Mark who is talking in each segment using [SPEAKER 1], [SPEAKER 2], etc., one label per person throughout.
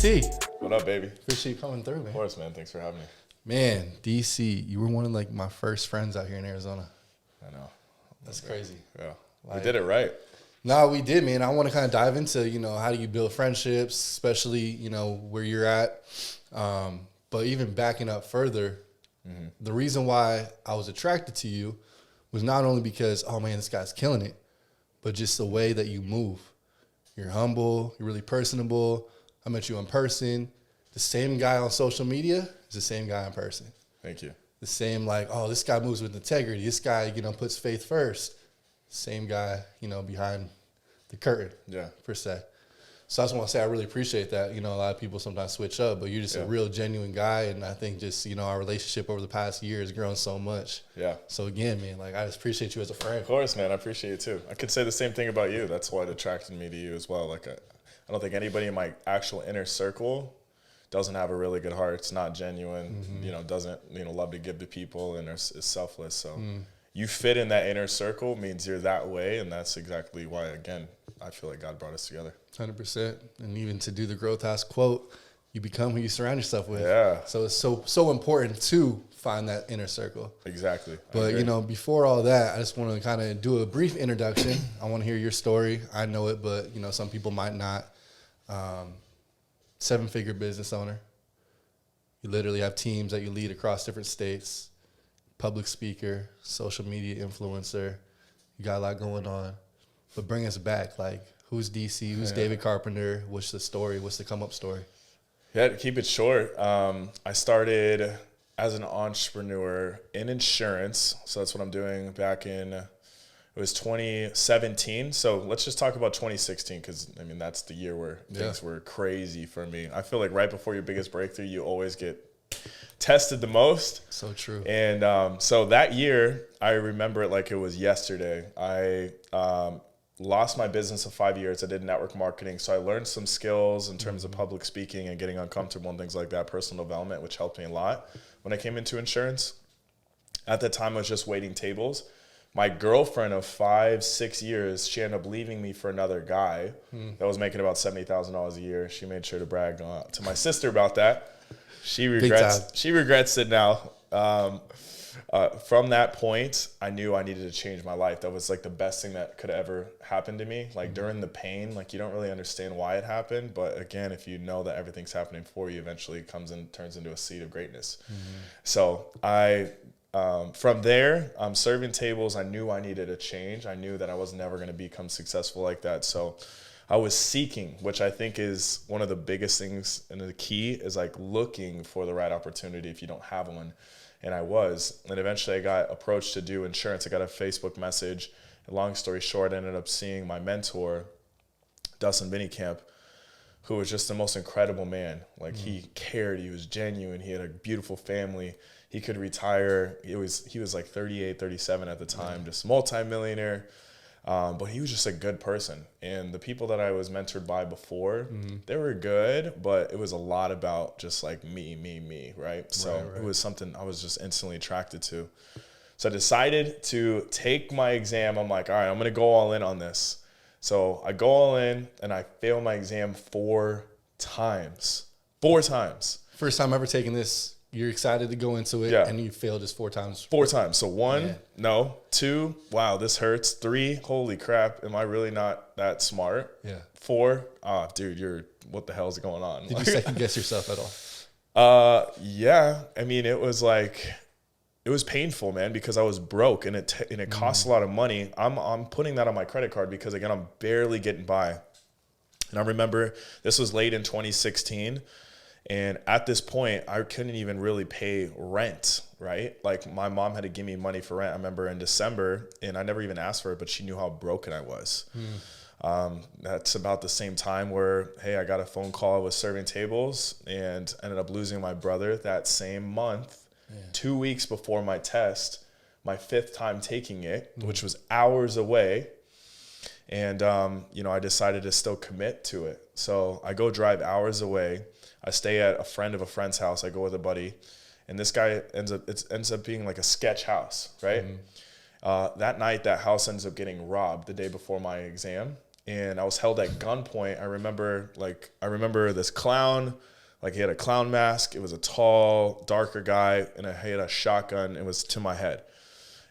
[SPEAKER 1] DC.
[SPEAKER 2] What up, baby?
[SPEAKER 1] Appreciate you coming through, man.
[SPEAKER 2] Of course, man. Thanks for having me.
[SPEAKER 1] Man, DC, you were one of like my first friends out here in Arizona.
[SPEAKER 2] I know.
[SPEAKER 1] That's crazy.
[SPEAKER 2] Yeah.
[SPEAKER 1] Like,
[SPEAKER 2] we did it right.
[SPEAKER 1] No, we did, man. I want to kind of dive into, how do you build friendships, especially, where you're at. But even backing up further, the reason why I was attracted to you was not only because, oh man, this guy's killing it, but just the way that you move. You're humble, you're really personable. I met you in person. The same guy on social media is the same guy in person.
[SPEAKER 2] Thank you.
[SPEAKER 1] The same, this guy moves with integrity. This guy, puts faith first. Same guy, behind the curtain, per se. So I just want to say I really appreciate that. A lot of people sometimes switch up, but you're just a real genuine guy. And I think just, our relationship over the past year has grown so much. Yeah. So again, man, I just appreciate you as a friend.
[SPEAKER 2] Of course, man. I appreciate it too. I could say the same thing about you. That's what attracted me to you as well. I don't think anybody in my actual inner circle doesn't have a really good heart. It's not genuine, doesn't, love to give to people and is selfless. So you fit in that inner circle means you're that way. And that's exactly why, again, I feel like God brought us together.
[SPEAKER 1] 100%. And even to do the Growth House quote, you become who you surround yourself with.
[SPEAKER 2] Yeah.
[SPEAKER 1] So it's so important to find that inner circle.
[SPEAKER 2] Exactly.
[SPEAKER 1] But, before all that, I just want to kind of do a brief introduction. I want to hear your story. I know it, but, some people might not. 7-figure business owner. You literally have teams that you lead across different states. Public speaker, social media influencer. You got a lot going on. But bring us back. Who's DC? Who's David Carpenter? What's the story? What's the come-up story?
[SPEAKER 2] Yeah, to keep it short, I started as an entrepreneur in insurance. So that's what I'm doing back in, it was 2017. So let's just talk about 2016 because, that's the year where things were crazy for me. I feel like right before your biggest breakthrough, you always get tested the most.
[SPEAKER 1] So true.
[SPEAKER 2] And so that year, I remember it like it was yesterday. I lost my business of 5 years. I did network marketing. So I learned some skills in terms of public speaking and getting uncomfortable and things like that, personal development, which helped me a lot when I came into insurance. At that time, I was just waiting tables. My girlfriend of 5-6 years, she ended up leaving me for another guy that was making about $70,000 a year. She made sure to brag to my sister about that. She regrets it now. From that point, I knew I needed to change my life. That was the best thing that could ever happen to me. During the pain, you don't really understand why it happened. But again, if you know that everything's happening for you, eventually it comes and turns into a seed of greatness. So from there, serving tables, I knew I needed a change. I knew that I was never going to become successful like that. So I was seeking, which I think is one of the biggest things, and the key is looking for the right opportunity if you don't have one. And I was. And eventually I got approached to do insurance. I got a Facebook message. And long story short, I ended up seeing my mentor, Dustin Camp, who was just the most incredible man. He cared, he was genuine, he had a beautiful family. He could retire. He was 38, 37 at the time, just multimillionaire. But he was just a good person. And the people that I was mentored by before, they were good, but it was a lot about just me, right? So it was something I was just instantly attracted to. So I decided to take my exam. I'm like, all right, I'm going to go all in on this. So I go all in and I fail my exam 4 times. 4 times.
[SPEAKER 1] First time ever taking this. You're excited to go into it, and you failed just 4 times.
[SPEAKER 2] 4 times. So 1, no. 2, wow, this hurts. 3, holy crap, am I really not that smart? Yeah. 4, dude, what the hell is going on?
[SPEAKER 1] Did you second guess yourself at all?
[SPEAKER 2] Yeah. It was painful, man, because I was broke and it costs a lot of money. I'm putting that on my credit card because again, I'm barely getting by. And I remember this was late in 2016. And at this point, I couldn't even really pay rent, right? My mom had to give me money for rent. I remember in December, and I never even asked for it, but she knew how broken I was. That's about the same time where, hey, I got a phone call. I was serving tables and ended up losing my brother that same month, 2 weeks before my test, my 5th time taking it, which was hours away. And, I decided to still commit to it. So I go drive hours away. I stay at a friend of a friend's house. I go with a buddy, and this guy ends up being a sketch house, right? That night, that house ends up getting robbed the day before my exam, and I was held at gunpoint. I remember this clown, like he had a clown mask. It was a tall, darker guy, and he had a shotgun. It was to my head.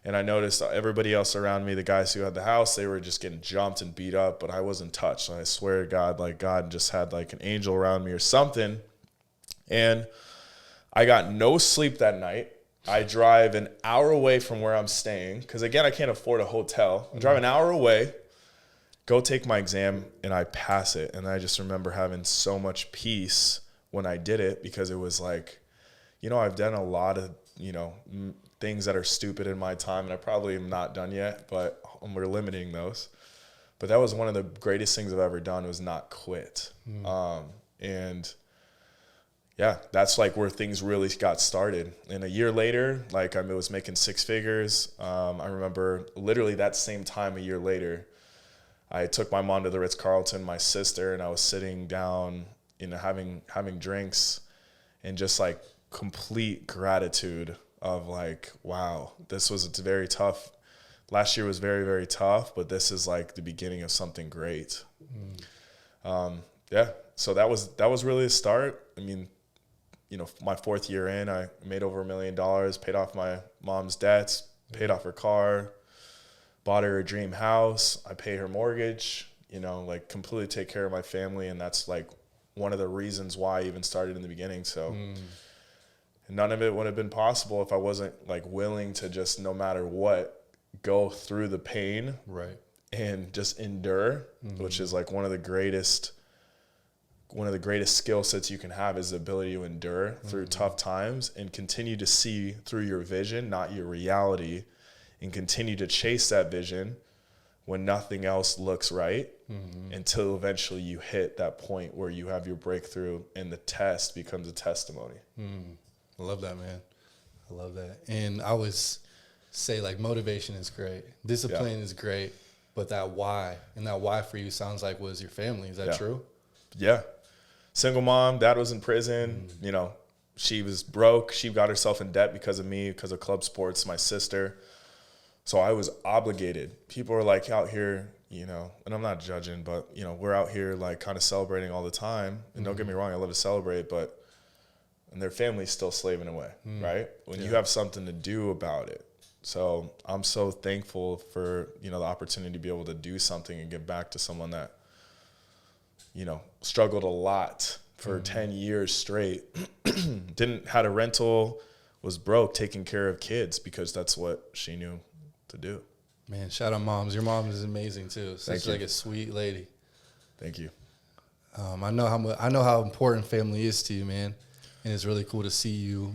[SPEAKER 2] And I noticed everybody else around me, the guys who had the house, they were just getting jumped and beat up, but I wasn't touched. And I swear to God, like God just had like an angel around me or something. And I got no sleep that night. I drive an hour away from where I'm staying, because again, I can't afford a hotel. I drive an hour away, go take my exam, and I pass it. And I just remember having so much peace when I did it, because it was like, I've done a lot of, things that are stupid in my time, and I probably am not done yet, but we're limiting those. But that was one of the greatest things I've ever done, was not quit. And yeah, that's like where things really got started. And a year later, like I was making six figures. I remember literally that same time, a year later, I took my mom to the Ritz-Carlton, my sister, and I was sitting down, having drinks, and just like complete gratitude of like, wow, this was very tough. Last year was very, very tough, but this is like the beginning of something great. Yeah. So that was really a start. I mean, my fourth year in, I made over $1 million, paid off my mom's debts, paid off her car, bought her a dream house. I pay her mortgage, like completely take care of my family. And that's like one of the reasons why I even started in the beginning. So none of it would have been possible if I wasn't like willing to just, no matter what, go through the pain,
[SPEAKER 1] right,
[SPEAKER 2] and just endure, which is like one of the greatest skill sets you can have, is the ability to endure through tough times and continue to see through your vision, not your reality, and continue to chase that vision when nothing else looks right, until eventually you hit that point where you have your breakthrough and the test becomes a testimony.
[SPEAKER 1] I love that, man. I love that. And I always say, like, motivation is great. Discipline is great. But that why, and that why for you sounds like was your family. Is that true?
[SPEAKER 2] Yeah. Single mom, dad was in prison. She was broke. She got herself in debt because of me, because of club sports, my sister. So I was obligated. People are like out here, and I'm not judging, but, we're out here like kind of celebrating all the time. And don't get me wrong, I love to celebrate, and their family's still slaving away, right? When you have something to do about it. So I'm so thankful for, the opportunity to be able to do something and give back to someone that, struggled a lot for 10 years straight, had a rental, was broke, taking care of kids, because that's what she knew to do.
[SPEAKER 1] Man, shout out moms. Your mom is amazing too. Such like a sweet lady.
[SPEAKER 2] Thank you.
[SPEAKER 1] I know how important family is to you, man. And it's really cool to see you,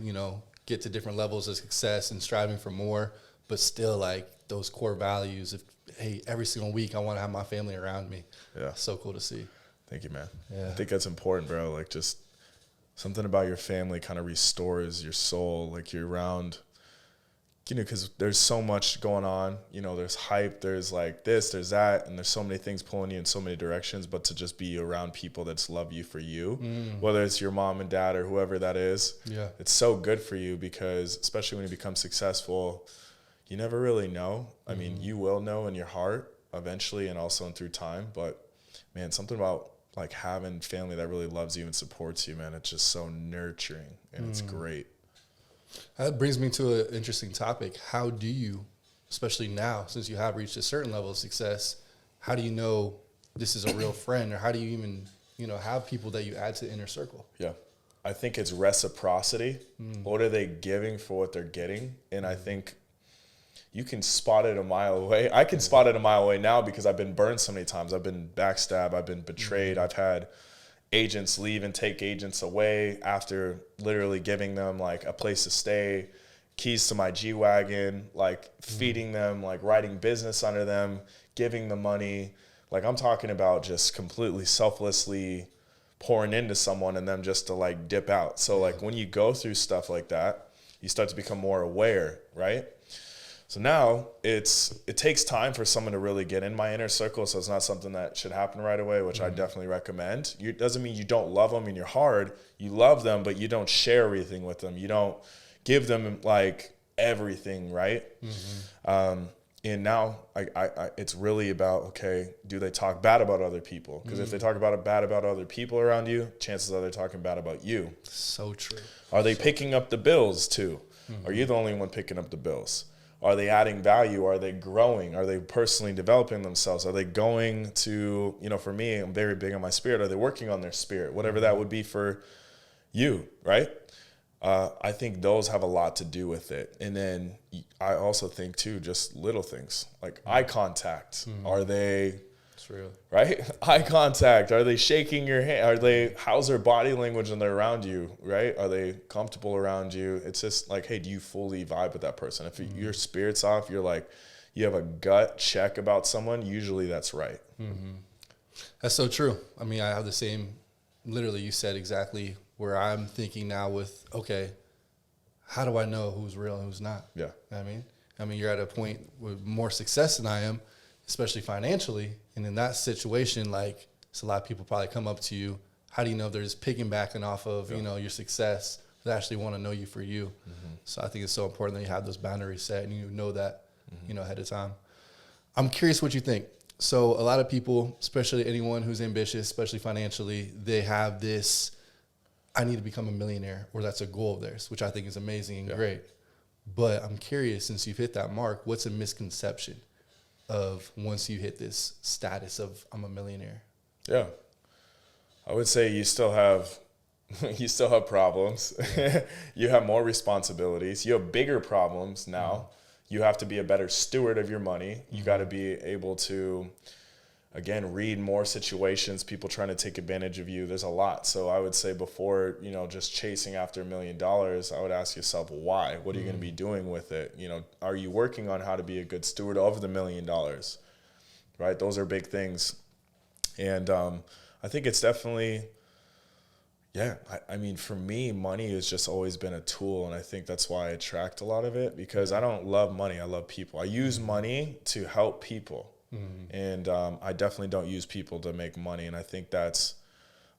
[SPEAKER 1] get to different levels of success and striving for more, but still like those core values of, hey, every single week I want to have my family around me. Yeah. So cool to see.
[SPEAKER 2] Thank you, man.
[SPEAKER 1] Yeah.
[SPEAKER 2] I think that's important, bro. Like, just something about your family kind of restores your soul. Like, you're around, because there's so much going on. There's hype, there's like this, there's that, and there's so many things pulling you in so many directions. But to just be around people that love you for you, whether it's your mom and dad or whoever that is, it's so good for you, because especially when you become successful, you never really know. I mean, you will know in your heart eventually, and also through time. But man, something about like having family that really loves you and supports you, man, it's just so nurturing, and it's great.
[SPEAKER 1] That brings me to an interesting topic. How do you, especially now, since you have reached a certain level of success, how do you know this is a real friend, or how do you even, have people that you add to the inner circle?
[SPEAKER 2] Yeah. I think it's reciprocity. What are they giving for what they're getting? And I think you can spot it a mile away. I can spot it a mile away now, because I've been burned so many times. I've been backstabbed. I've been betrayed. I've had agents leave and take agents away after literally giving them like a place to stay, keys to my G-Wagon, like feeding them, like writing business under them, giving them money. Like, I'm talking about just completely selflessly pouring into someone and them just to like dip out. So like when you go through stuff like that, you start to become more aware, right? So now it takes time for someone to really get in my inner circle. So it's not something that should happen right away, which I definitely recommend. It doesn't mean you don't love them in your heart. You love them, but you don't share everything with them. You don't give them like everything, right? And now it's really about, okay, do they talk bad about other people? Because if they talk bad about other people around you, chances are they're talking bad about you.
[SPEAKER 1] So true.
[SPEAKER 2] Are they picking up the bills too? Are you the only one picking up the bills? Are they adding value? Are they growing? Are they personally developing themselves? Are they going to, for me, I'm very big on my spirit. Are they working on their spirit? Whatever that would be for you, right? I think those have a lot to do with it. And then I also think too, just little things like eye contact. Are they,
[SPEAKER 1] it's real,
[SPEAKER 2] right? Eye contact. Are they shaking your hand? How's their body language when they're around you, right? Are they comfortable around you? It's just like, hey, do you fully vibe with that person? If your spirit's off, you're like, you have a gut check about someone, usually that's right.
[SPEAKER 1] That's so true. I mean, I have the same, literally you said exactly where I'm thinking now with, okay, how do I know who's real and who's not?
[SPEAKER 2] Yeah.
[SPEAKER 1] I mean, you're at a point with more success than I am, especially financially. And in that situation, like, it's a lot of people probably come up to you. How do you know if they're just piggybacking off of, your success? They actually want to know you for you. So I think it's so important that you have those boundaries set and you know that, ahead of time. I'm curious what you think. So a lot of people, especially anyone who's ambitious, especially financially, they have this, I need to become a millionaire, or that's a goal of theirs, which I think is amazing and great. But I'm curious, since you've hit that mark, what's a misconception of once you hit this status of I'm a millionaire?
[SPEAKER 2] Yeah. I would say you still have problems. You have more responsibilities. You have bigger problems now. You have to be a better steward of your money. You got to be able to, again, read more situations, people trying to take advantage of you. There's a lot. So I would say before, just chasing after $1 million, I would ask yourself, why? What are you going to be doing with it? Are you working on how to be a good steward of the $1 million? Right? Those are big things. And I think it's definitely, I mean, for me, money has just always been a tool. And I think that's why I attract a lot of it, because I don't love money. I love people. I use money to help people. And I definitely don't use people to make money. And I think that's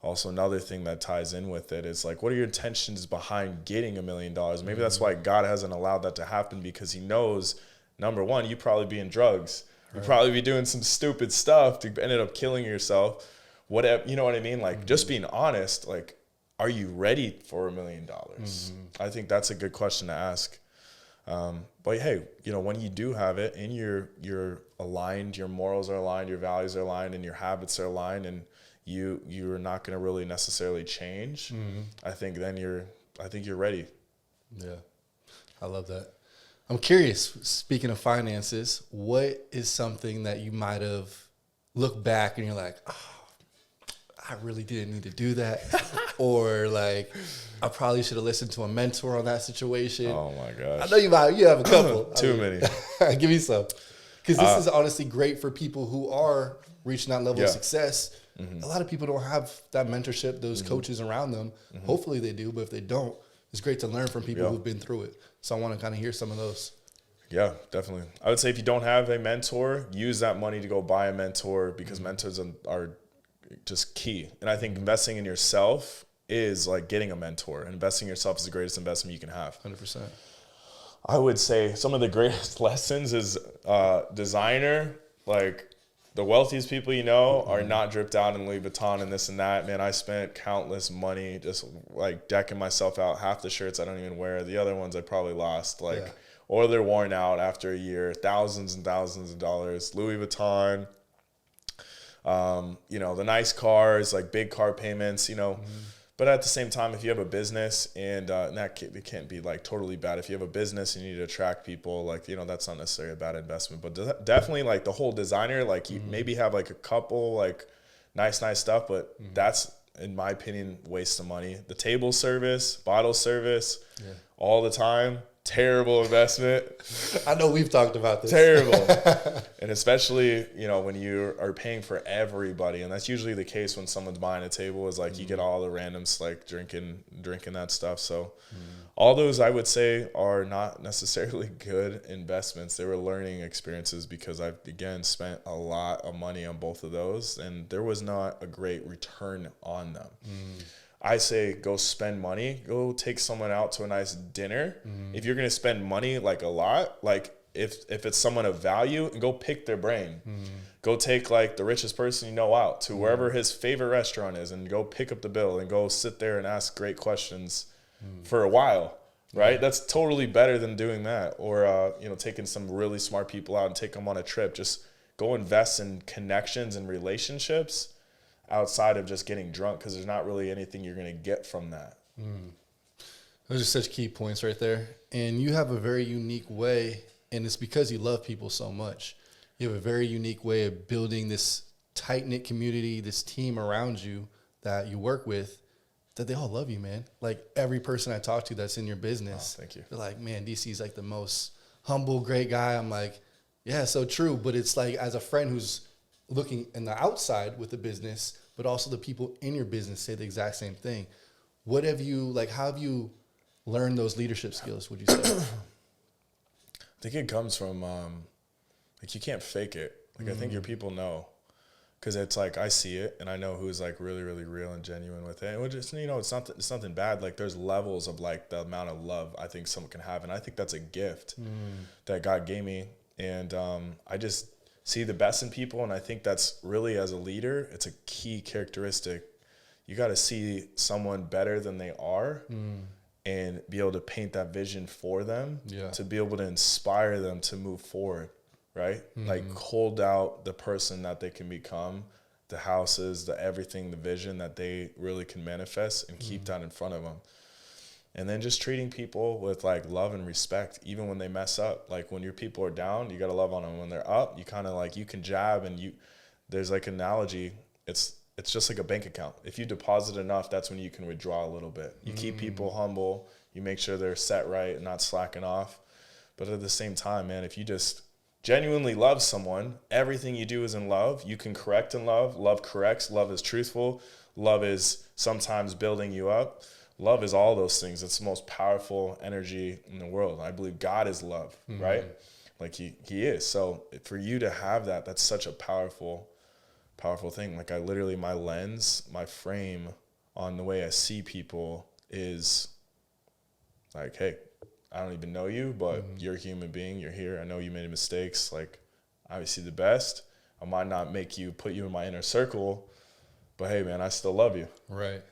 [SPEAKER 2] also another thing that ties in with it is like, what are your intentions behind getting $1 million? Maybe that's why God hasn't allowed that to happen, because he knows, number one, you'd probably be in drugs. You'd probably be doing some stupid stuff to end up killing yourself. Whatever, you know what I mean? Like just being honest, like, are you ready for $1 million? I think that's a good question to ask. But hey, when you do have it and you're aligned, your morals are aligned, your values are aligned, and your habits are aligned, and you're not going to really necessarily change. I think you're ready. Yeah.
[SPEAKER 1] I love that. I'm curious, speaking of finances, what is something that you might have looked back and you're like, oh, I really didn't need to do that. Or like, I probably should have listened to a mentor on that situation.
[SPEAKER 2] Oh my gosh.
[SPEAKER 1] I know you have a couple.
[SPEAKER 2] Too many.
[SPEAKER 1] Give me some. Because this is honestly great for people who are reaching that level of success. A lot of people don't have that mentorship, those coaches around them. Hopefully they do, but if they don't, it's great to learn from people who've been through it. So I want to kind of hear some of those.
[SPEAKER 2] Yeah, definitely. I would say if you don't have a mentor, use that money to go buy a mentor, because mentors are just key. And I think investing in yourself is like getting a mentor. Investing in yourself is the greatest investment you can have.
[SPEAKER 1] 100%.
[SPEAKER 2] I would say some of the greatest lessons is designer, like the wealthiest people are not dripped out in Louis Vuitton and this and that. Man, I spent countless money just like decking myself out. Half the shirts I don't even wear. The other ones I probably lost, or they're worn out after a year. Thousands and thousands of dollars. Louis Vuitton, the nice cars, like big car payments, But at the same time, if you have a business and it can't be like totally bad. If you have a business and you need to attract people, like, that's not necessarily a bad investment. But definitely like the whole designer, like you maybe have like a couple like nice stuff, but that's, in my opinion, waste of money. The table service, bottle service, all the time. Terrible investment.
[SPEAKER 1] I know we've talked about this.
[SPEAKER 2] Terrible. And especially, when you are paying for everybody, and that's usually the case when someone's buying a table, is like you get all the randoms like drinking that stuff. So all those, I would say, are not necessarily good investments. They were learning experiences, because I've, again, spent a lot of money on both of those, and there was not a great return on them. I say go spend money, go take someone out to a nice dinner. If you're going to spend money like a lot, like if it's someone of value, and go pick their brain. Go take like the richest person you know out to wherever his favorite restaurant is, and go pick up the bill and go sit there and ask great questions for a while. Right? That's totally better than doing that. Or, taking some really smart people out and take them on a trip. Just go invest in connections and relationships outside of just getting drunk, because there's not really anything you're going to get from that.
[SPEAKER 1] Those are such key points right there. And you have a very unique way, and it's because you love people so much. You have a very unique way of building this tight-knit community, this team around you that you work with, that they all love you, man. Like every person I talk to that's in your business,
[SPEAKER 2] thank you.
[SPEAKER 1] They're like, man, DC's like the most humble, great guy. I'm like, yeah, so true. But it's like, as a friend who's looking in the outside with the business, but also the people in your business say the exact same thing. How have you learned those leadership skills, would you say?
[SPEAKER 2] I think it comes from, you can't fake it. Like, I think your people know. Because it's like, I see it, and I know who's like really, really real and genuine with it. And it's nothing bad. Like, there's levels of like the amount of love I think someone can have, and I think that's a gift that God gave me. And I just see the best in people, and I think that's really, as a leader, it's a key characteristic. You got to see someone better than they are, and be able to paint that vision for them, to be able to inspire them to move forward. Right? Like, hold out the person that they can become, the houses, the everything, the vision that they really can manifest, and keep that in front of them. And then just treating people with like love and respect, even when they mess up. Like, when your people are down, you got to love on them. When they're up, you kind of like, you can jab, and there's like an analogy. It's just like a bank account. If you deposit enough, that's when you can withdraw a little bit. You keep people humble. You make sure they're set right and not slacking off. But at the same time, man, if you just genuinely love someone, everything you do is in love. You can correct in love. Love corrects. Love is truthful. Love is sometimes building you up. Love is all those things. It's the most powerful energy in the world. I believe God is love, right? Like he is. So for you to have that, that's such a powerful thing. Like, my lens, my frame on the way I see people is like, hey, I don't even know you, but you're a human being. You're here. I know you made mistakes. Like, I see the best. I might not put you in my inner circle, but hey, man, I still love you.
[SPEAKER 1] Right.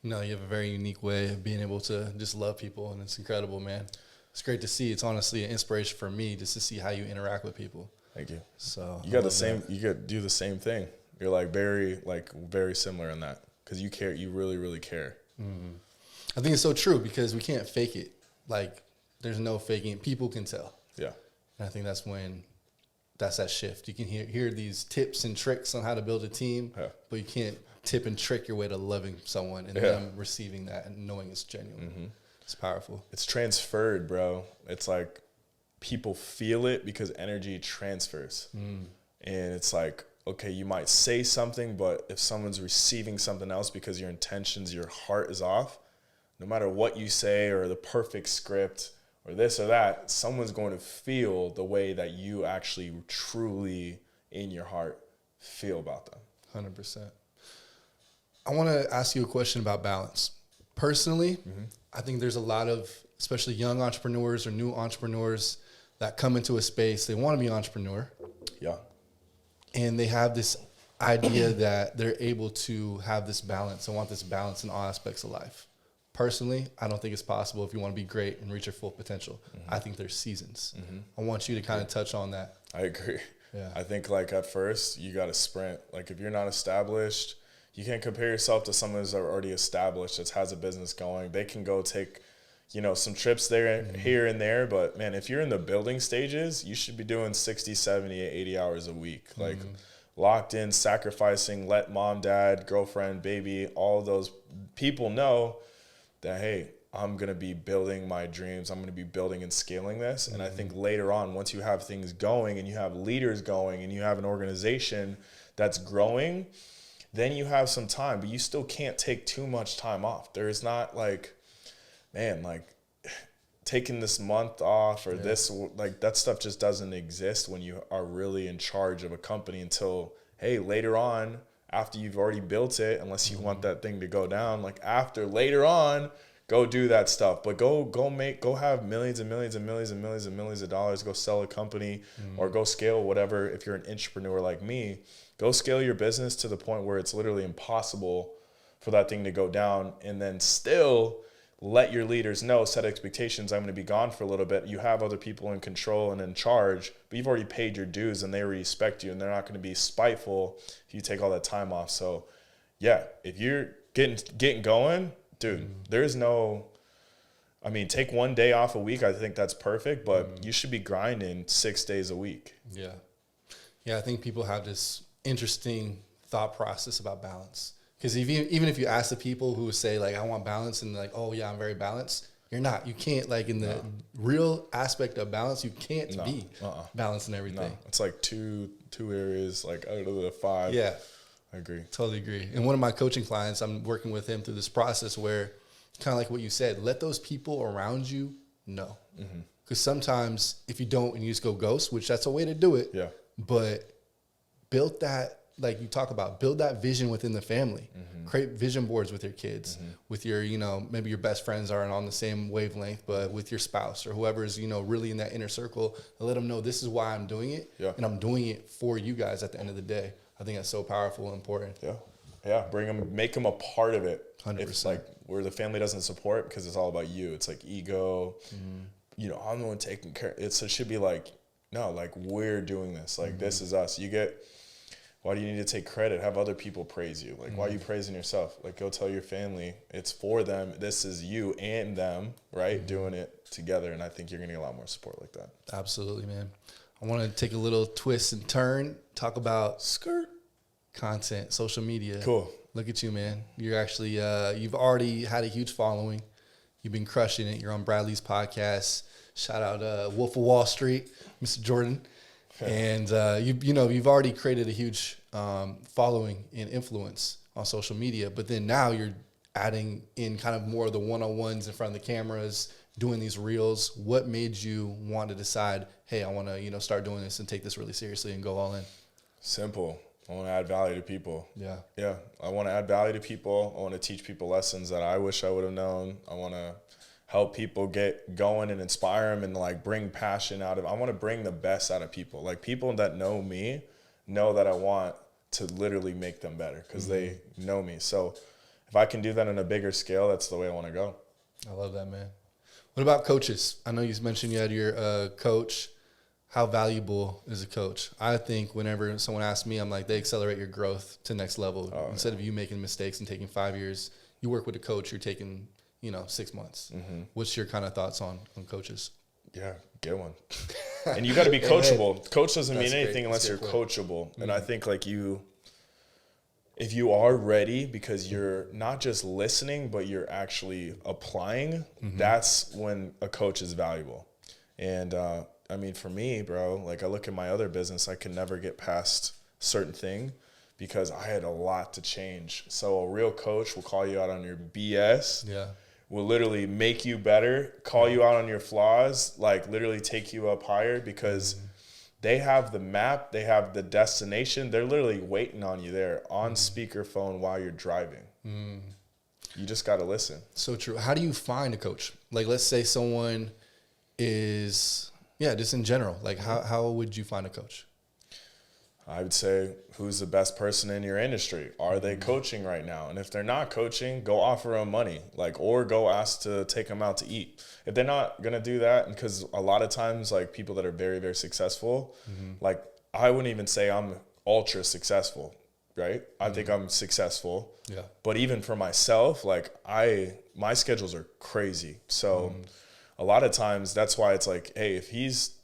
[SPEAKER 1] No, you have a very unique way of being able to just love people, and it's incredible, man. It's great to see. It's honestly an inspiration for me just to see how you interact with people.
[SPEAKER 2] Thank you.
[SPEAKER 1] So
[SPEAKER 2] you got the same. You could do the same thing. You're like very similar in that, because you care. You really, really care.
[SPEAKER 1] I think it's so true, because we can't fake it. Like, there's no faking it. People can tell. Yeah. And I think that's that shift. You can hear these tips and tricks on how to build a team, but you can't tip and trick your way to loving someone and them receiving that and knowing it's genuine. It's powerful.
[SPEAKER 2] It's transferred, bro. It's like people feel it because energy transfers. And it's like, okay, you might say something, but if someone's receiving something else because your intentions, your heart is off, no matter what you say or the perfect script or this or that, someone's going to feel the way that you actually truly in your heart feel about them.
[SPEAKER 1] 100%. I want to ask you a question about balance. Personally, I think there's a lot of, especially young entrepreneurs or new entrepreneurs, that come into a space, they want to be an entrepreneur. Yeah. And they have this idea that they're able to have this balance. I want this balance in all aspects of life. Personally, I don't think it's possible if you want to be great and reach your full potential. I think there's seasons. I want you to kind of touch on that.
[SPEAKER 2] I agree. Yeah. I think like at first you got to sprint. Like if you're not established, you can't compare yourself to someone who's already established, that has a business going. They can go take, some trips there here and there. But man, if you're in the building stages, you should be doing 60, 70, 80 hours a week. Like locked in, sacrificing, let mom, dad, girlfriend, baby, all of those people know that, hey, I'm going to be building my dreams. I'm going to be building and scaling this. And I think later on, once you have things going and you have leaders going and you have an organization that's growing, then you have some time, but you still can't take too much time off. There is not taking this month off or this, that stuff just doesn't exist when you are really in charge of a company until, hey, later on, after you've already built it, unless you want that thing to go down, later on, Go do that stuff, but go have millions and millions and millions and millions and millions of dollars. Go sell a company or go scale whatever. If you're an entrepreneur like me, go scale your business to the point where it's literally impossible for that thing to go down, and then still let your leaders know, set expectations. I'm going to be gone for a little bit. You have other people in control and in charge, but you've already paid your dues and they respect you, and they're not going to be spiteful if you take all that time off. So yeah, if you're getting going, dude, there's no, I mean, take one day off a week. I think that's perfect, but you should be grinding 6 days a week.
[SPEAKER 1] Yeah. Yeah. I think people have this interesting thought process about balance. Because even if you ask the people who say, like, I want balance, and like, oh, yeah, I'm very balanced, you're not. You can't, like, in the real aspect of balance, you can't be balanced in everything.
[SPEAKER 2] No. It's like two areas, like, out of the 5.
[SPEAKER 1] Yeah.
[SPEAKER 2] I agree.
[SPEAKER 1] Totally agree. And one of my coaching clients, I'm working with him through this process where, kind of like what you said, let those people around you know. Because sometimes if you don't and you just go ghost, which that's a way to do it, but build that, like you talk about, build that vision within the family. Create vision boards with your kids, with your, you know, maybe your best friends aren't on the same wavelength, but with your spouse or whoever is, you know, really in that inner circle, let them know this is why I'm doing it, and I'm doing it for you guys at the end of the day. I think that's so powerful and important.
[SPEAKER 2] Yeah. Bring them, make them a part of it.
[SPEAKER 1] 100%.
[SPEAKER 2] If like where the family doesn't support, because it's all about you. It's like ego, you know, I'm the one taking care. It should be like, no, like we're doing this. Like this is us. Why do you need to take credit? Have other people praise you. Like, why are you praising yourself? Like, go tell your family it's for them. This is you and them, right? Doing it together. And I think you're going to get a lot more support like that.
[SPEAKER 1] Absolutely, man. I want to take a little twist and turn, talk about content, social media.
[SPEAKER 2] Cool.
[SPEAKER 1] Look at you, man. You're actually, you've already had a huge following. You've been crushing it. You're on Bradley's podcast. Shout out Wolf of Wall Street, Mr. Jordan. And you've already created a huge following and influence on social media, but then now you're adding in kind of more of the one-on-ones in front of the cameras, doing these reels. What made you want to decide, hey, I want to, you know, start doing this and take this really seriously and go all in?
[SPEAKER 2] Simple. I want to add value to people.
[SPEAKER 1] Yeah.
[SPEAKER 2] I want to add value to people. I want to teach people lessons that I wish I would have known. I want to help people get going and inspire them and like bring passion out of. I want to bring the best out of people. Like people that know me know that I want to literally make them better because they know me. So if I can do that on a bigger scale, that's the way I want to go.
[SPEAKER 1] I love that, man. What about coaches? I know you mentioned you had your coach. How valuable is a coach? I think whenever someone asks me, I'm like, they accelerate your growth to the next level. Instead of you making mistakes and taking 5 years, you work with a coach, you're taking 6 months. What's your kind of thoughts on coaches?
[SPEAKER 2] Yeah, get one. And you got to be coachable. Coach doesn't mean anything unless you're coachable. And I think like if you are ready because you're not just listening, but you're actually applying, that's when a coach is valuable. And I mean, for me, bro, like I look at my other business, I could never get past certain thing because I had a lot to change. So a real coach will call you out on your BS.
[SPEAKER 1] Yeah.
[SPEAKER 2] Will literally make you better, call you out on your flaws, like literally take you up higher because they have the map, they have the destination. They're literally waiting on you there on speakerphone while you're driving. You just got to listen.
[SPEAKER 1] So true. How do you find a coach? Like, let's say someone is, just in general, like how would you find a coach?
[SPEAKER 2] I would say, who's the best person in your industry? Are they coaching right now? And if they're not coaching, go offer them money, or go ask to take them out to eat. If they're not going to do that, because a lot of times, like people that are very, very successful, like I wouldn't even say I'm ultra successful, right? I think I'm successful. Yeah. But even for myself, like my schedules are crazy. So a lot of times that's why it's like, hey,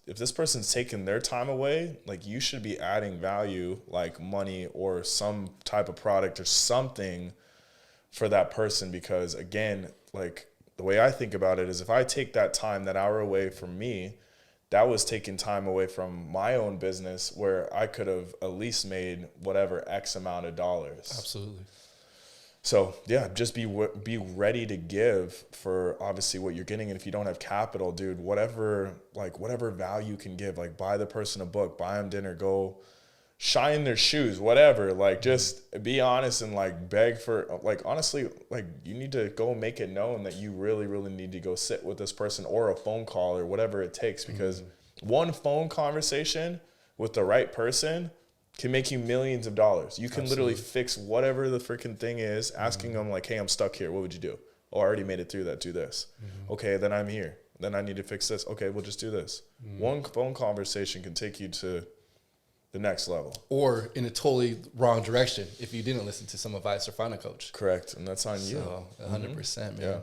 [SPEAKER 2] if this person's taking their time away, like you should be adding value, like money or some type of product or something for that person. Because again, like the way I think about it is if I take that time, that hour away from me, that was taking time away from my own business where I could have at least made whatever X amount of dollars.
[SPEAKER 1] Absolutely.
[SPEAKER 2] So yeah, just be ready to give for obviously what you're getting. And if you don't have capital, dude, whatever value you can give, like buy the person a book, buy them dinner, go shine their shoes, whatever. Like, just be honest and like beg for, like, honestly, like, you need to go make it known that you really, really need to go sit with this person, or a phone call or whatever it takes, because one phone conversation with the right person can make you millions of dollars. You can literally fix whatever the freaking thing is, asking them like, hey, I'm stuck here. What would you do? Oh, I already made it through that. Do this. Okay, then I'm here. Then I need to fix this. Okay, we'll just do this. One phone conversation can take you to the next level.
[SPEAKER 1] Or in a totally wrong direction if you didn't listen to some advice or find a coach.
[SPEAKER 2] Correct. And that's on you.
[SPEAKER 1] So 100%, man.
[SPEAKER 2] Yeah.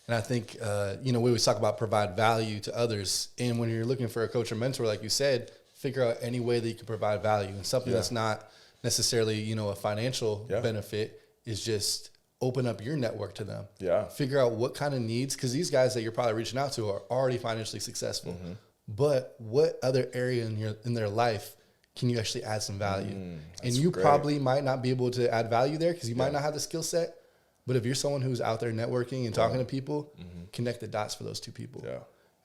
[SPEAKER 1] And I think, we always talk about provide value to others. And when you're looking for a coach or mentor, like you said, figure out any way that you can provide value. And something that's not necessarily, a financial benefit is just open up your network to them.
[SPEAKER 2] Yeah.
[SPEAKER 1] Figure out what kind of needs, because these guys that you're probably reaching out to are already financially successful. But what other area in their life can you actually add some value? And you probably might not be able to add value there because you might not have the skill set. But if you're someone who's out there networking and talking to people, connect the dots for those two people. Yeah.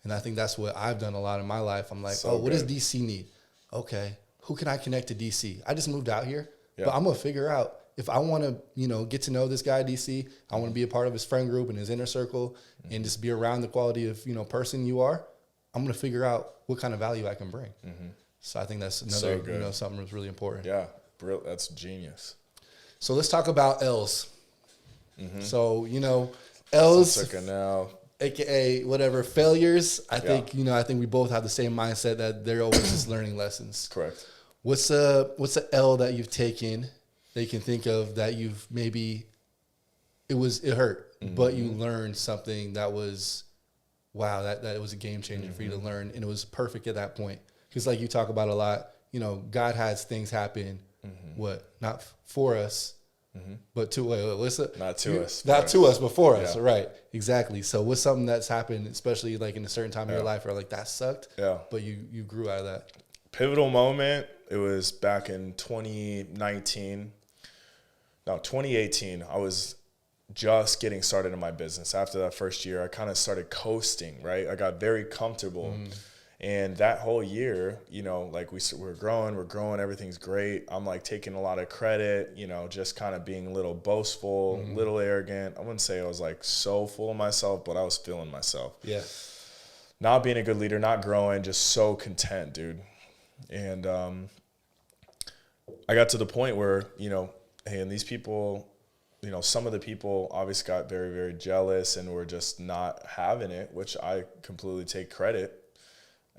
[SPEAKER 1] And I think that's what I've done a lot in my life. I'm like, what does DC need? Okay, who can I connect to DC? I just moved out here, but I'm going to figure out if I want to, get to know this guy, DC, I want to be a part of his friend group and his inner circle and just be around the quality of, person you are. I'm going to figure out what kind of value I can bring. So I think that's another, something that's really important.
[SPEAKER 2] Yeah, that's genius.
[SPEAKER 1] So let's talk about L's. So, L's, AKA whatever, failures. I think we both have the same mindset that they're always just learning lessons.
[SPEAKER 2] Correct.
[SPEAKER 1] What's a L that you've taken that you can think of that you've maybe, it hurt, but you learned something that was, wow, that it was a game changer for you to learn, and it was perfect at that point. Because like you talk about a lot, God has things happen, not for us, but to
[SPEAKER 2] not to us,
[SPEAKER 1] but for us, right? Exactly. So what's something that's happened, especially like in a certain time of your life, where like that sucked, but you grew out of that?
[SPEAKER 2] Pivotal moment. It was back in 2018. I was just getting started in my business. After that first year, I kind of started coasting, right? I got very comfortable. And that whole year, like we're growing, everything's great. I'm like taking a lot of credit, just kind of being a little boastful, little arrogant. I wouldn't say I was like so full of myself, but I was feeling myself. Yeah. Not being a good leader, not growing, just so content, dude. And I got to the point where, hey, and these people, some of the people obviously got very, very jealous and were just not having it, which I completely take credit.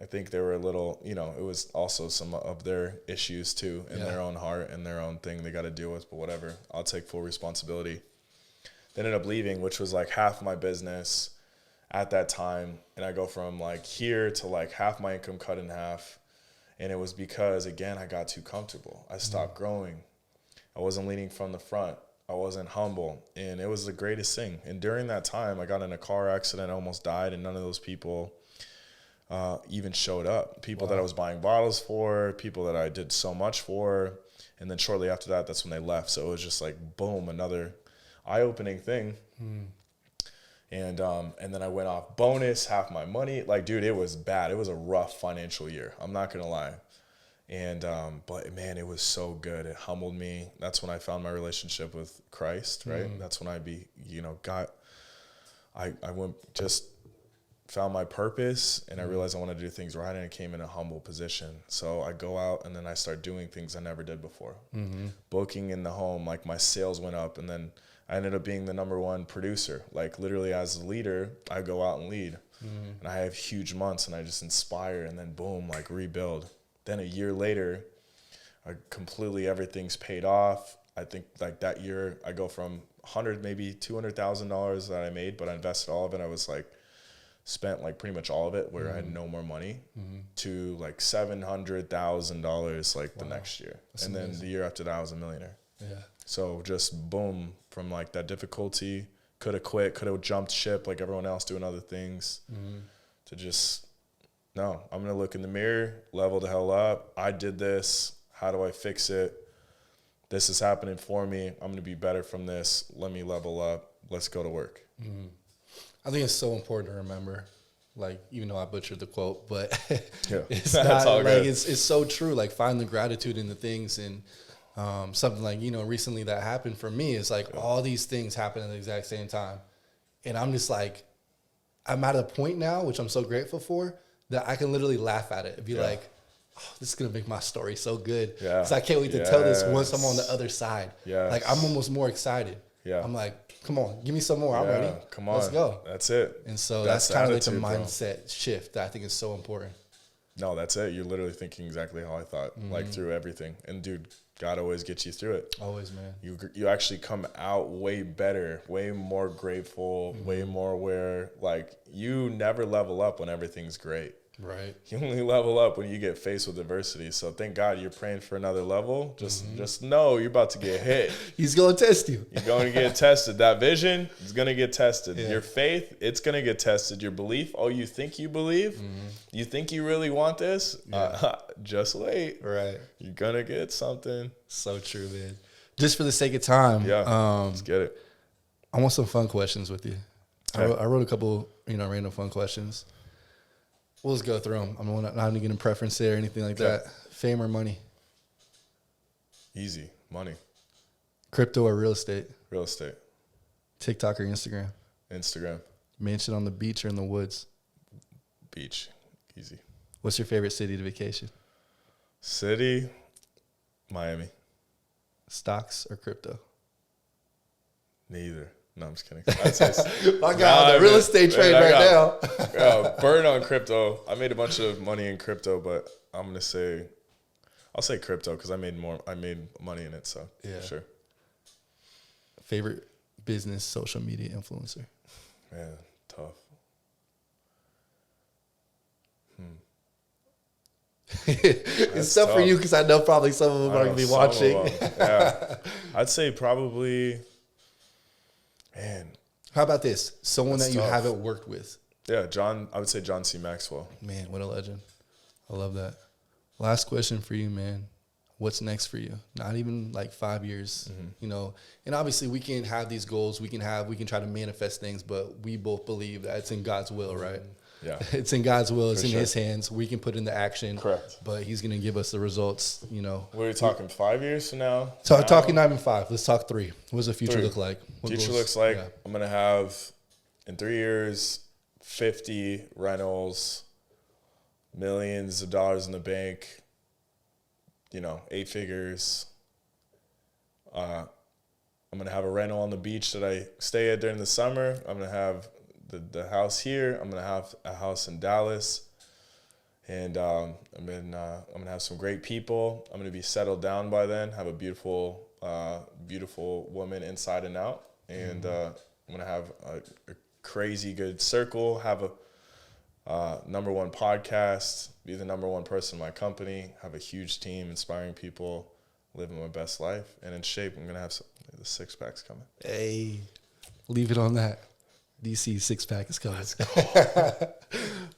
[SPEAKER 2] I think they were a little, it was also some of their issues too in their own heart and their own thing they got to deal with, but whatever. I'll take full responsibility. They ended up leaving, which was like half my business at that time. And I go from like here to like half my income cut in half. And it was because, again, I got too comfortable. I stopped growing. I wasn't leading from the front. I wasn't humble. And it was the greatest thing. And during that time, I got in a car accident, I almost died, and none of those people even showed up. People that I was buying bottles for, people that I did so much for. And then shortly after that, that's when they left. So it was just like, boom, another eye-opening thing. And then I went off bonus, half my money. Like, dude, it was bad. It was a rough financial year. I'm not going to lie. And, but man, it was so good. It humbled me. That's when I found my relationship with Christ, right? That's when I found my purpose, and I realized I wanted to do things right, and I came in a humble position. So I go out and then I start doing things I never did before. Booking in the home, like my sales went up, and then I ended up being the #1 producer. Like literally as a leader, I go out and lead. And I have huge months and I just inspire, and then boom, like rebuild. Then a year later, everything's paid off. I think like that year I go from maybe $200,000 that I made, but I invested all of it. I was like, spent like pretty much all of it where I had no more money to like $700,000 like the next year. That's amazing. Then the year after that, I was a millionaire. Yeah. So just boom, from like that difficulty, could have quit, could have jumped ship like everyone else doing other things, to just, no, I'm going to look in the mirror, level the hell up. I did this. How do I fix it? This is happening for me. I'm going to be better from this. Let me level up. Let's go to work.
[SPEAKER 1] I think it's so important to remember Like, even though I butchered the quote, but
[SPEAKER 2] Yeah.
[SPEAKER 1] it's
[SPEAKER 2] That's
[SPEAKER 1] not
[SPEAKER 2] all
[SPEAKER 1] like
[SPEAKER 2] good.
[SPEAKER 1] it's so true. Like, find the gratitude in the things. And something like, recently that happened for me is like all these things happen at the exact same time. And I'm just like, I'm at a point now, which I'm so grateful for, that I can literally laugh at it and be like, oh, this is going to make my story so good.
[SPEAKER 2] Yeah.
[SPEAKER 1] Because I can't wait to tell this once I'm on the
[SPEAKER 2] Yes.
[SPEAKER 1] other side.
[SPEAKER 2] Yes.
[SPEAKER 1] Like, I'm almost more excited.
[SPEAKER 2] Yeah.
[SPEAKER 1] I'm like, come on, give me some more. I'm
[SPEAKER 2] Yeah,
[SPEAKER 1] ready.
[SPEAKER 2] come on.
[SPEAKER 1] Let's go.
[SPEAKER 2] That's it.
[SPEAKER 1] And so
[SPEAKER 2] That's
[SPEAKER 1] that's kind of like the
[SPEAKER 2] attitude, bro.
[SPEAKER 1] mindset shift that I think is so important.
[SPEAKER 2] No, that's it. You're literally thinking exactly how I thought, like through everything. And dude, God always gets you through it.
[SPEAKER 1] Always, man.
[SPEAKER 2] You actually come out way better, way more grateful, way more aware. Like, you never level up when everything's great.
[SPEAKER 1] Right.
[SPEAKER 2] You only level up when you get faced with adversity. So thank God you're praying for another level. Just know you're about to get hit.
[SPEAKER 1] He's going to test you.
[SPEAKER 2] You're going to get tested. That vision is going to get tested.
[SPEAKER 1] Yeah.
[SPEAKER 2] Your faith, it's going to get tested. Your belief, oh, you think you believe? You think you really want this? Just wait.
[SPEAKER 1] Right.
[SPEAKER 2] You're going to get something.
[SPEAKER 1] So true, man. Just for the sake of time,
[SPEAKER 2] Let's get it.
[SPEAKER 1] I want some fun questions with you.
[SPEAKER 2] Okay.
[SPEAKER 1] I wrote a couple, random fun questions. We'll just go through them. I'm not going to get a preference there or anything like that. Fame or money?
[SPEAKER 2] Easy. Money.
[SPEAKER 1] Crypto or real estate?
[SPEAKER 2] Real estate.
[SPEAKER 1] TikTok or Instagram?
[SPEAKER 2] Instagram.
[SPEAKER 1] Mansion on the beach or in the woods?
[SPEAKER 2] Beach. Easy.
[SPEAKER 1] What's your favorite city to vacation?
[SPEAKER 2] City. Miami.
[SPEAKER 1] Stocks or crypto?
[SPEAKER 2] Neither. No, I'm just kidding. I'd say
[SPEAKER 1] I got the real estate trade right now.
[SPEAKER 2] Burn on crypto. I made a bunch of money in crypto, but I'll say crypto because I made money in it. So
[SPEAKER 1] Yeah.
[SPEAKER 2] sure.
[SPEAKER 1] Favorite business social media influencer?
[SPEAKER 2] Man, tough.
[SPEAKER 1] It's tough for you because I know probably some of them are going to be watching.
[SPEAKER 2] Yeah, I'd say probably. Man,
[SPEAKER 1] How about this? Someone
[SPEAKER 2] That's
[SPEAKER 1] that you
[SPEAKER 2] tough.
[SPEAKER 1] haven't worked with.
[SPEAKER 2] yeah, John. I would say John C. Maxwell.
[SPEAKER 1] Man, what a legend. I love that. Last question for you, man. What's next for you? Not even like 5 years, and obviously we can have these goals. We can try to manifest things, but we both believe that it's in God's will, right?
[SPEAKER 2] Yeah,
[SPEAKER 1] It's in God's will. It's
[SPEAKER 2] For
[SPEAKER 1] in
[SPEAKER 2] sure.
[SPEAKER 1] His hands. We can put into action.
[SPEAKER 2] Correct.
[SPEAKER 1] But He's going to give us the results,
[SPEAKER 2] What are we talking? 5 years from now?
[SPEAKER 1] Talking not even 5. Let's talk 3. What does the future
[SPEAKER 2] 3.
[SPEAKER 1] look like? What
[SPEAKER 2] Future
[SPEAKER 1] goals-
[SPEAKER 2] looks like
[SPEAKER 1] yeah.
[SPEAKER 2] I'm gonna have in 3 years 50 rentals, millions of dollars in the bank, 8 figures. I'm gonna have a rental on the beach that I stay at during the summer. I'm gonna have the house here. I'm gonna have a house in Dallas, and I'm gonna have some great people. I'm gonna be settled down by then. Have a beautiful woman inside and out, and I'm gonna have a crazy good circle. Have a number one podcast. Be the number one person in my company. Have a huge team, inspiring people, living my best life, and in shape. I'm gonna have the 6-pack's coming.
[SPEAKER 1] Hey, leave it on that. DC 6-pack is coming.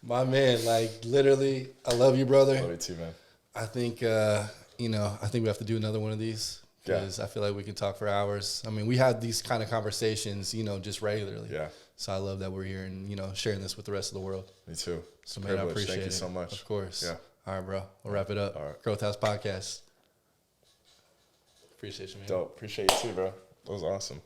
[SPEAKER 1] My man, like literally, I love you, brother.
[SPEAKER 2] Love you too, man.
[SPEAKER 1] I think, I think we have to do another one of these
[SPEAKER 2] Yeah.
[SPEAKER 1] because I feel like we can talk for hours. I mean, we have these kind of conversations, just regularly.
[SPEAKER 2] Yeah,
[SPEAKER 1] So I love that we're here and, sharing this with the rest of the world.
[SPEAKER 2] me too.
[SPEAKER 1] So,
[SPEAKER 2] It's a
[SPEAKER 1] man, I
[SPEAKER 2] privilege.
[SPEAKER 1] appreciate
[SPEAKER 2] Thank
[SPEAKER 1] it.
[SPEAKER 2] you so much.
[SPEAKER 1] Of course.
[SPEAKER 2] Yeah.
[SPEAKER 1] All right, bro. We'll wrap it up.
[SPEAKER 2] All right.
[SPEAKER 1] Growth House Podcast. Appreciate you, man.
[SPEAKER 2] Dope. Appreciate you too, bro. That was awesome.